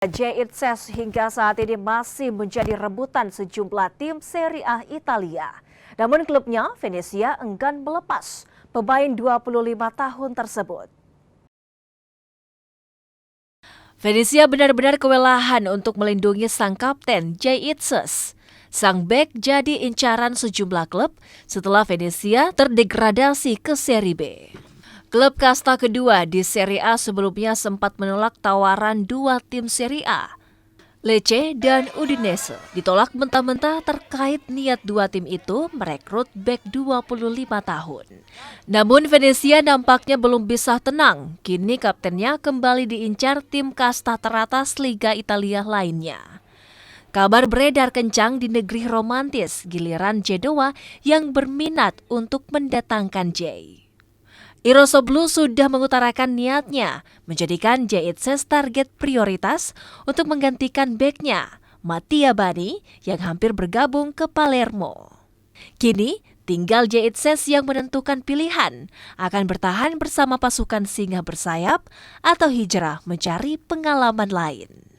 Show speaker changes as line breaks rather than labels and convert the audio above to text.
Itses hingga saat ini masih menjadi rebutan sejumlah tim Serie A Italia. Namun klubnya Venezia enggan melepas pemain 25 tahun tersebut. Venezia benar-benar kewalahan untuk melindungi sang kapten Itses. Sang bek jadi incaran sejumlah klub setelah Venezia terdegradasi ke Serie B. Klub kasta kedua di Serie A sebelumnya sempat menolak tawaran dua tim Serie A, Lecce dan Udinese, ditolak mentah-mentah terkait niat dua tim itu merekrut bek 25 tahun. Namun Venezia nampaknya belum bisa tenang, kini kaptennya kembali diincar tim kasta teratas Liga Italia lainnya. Kabar beredar kencang di negeri romantis, giliran Genoa yang berminat untuk mendatangkan Irosoblu sudah mengutarakan niatnya menjadikan Itses target prioritas untuk menggantikan beknya, Mattia Bani, yang hampir bergabung ke Palermo. Kini, tinggal Itses yang menentukan pilihan, akan bertahan bersama pasukan singa bersayap atau hijrah mencari pengalaman lain.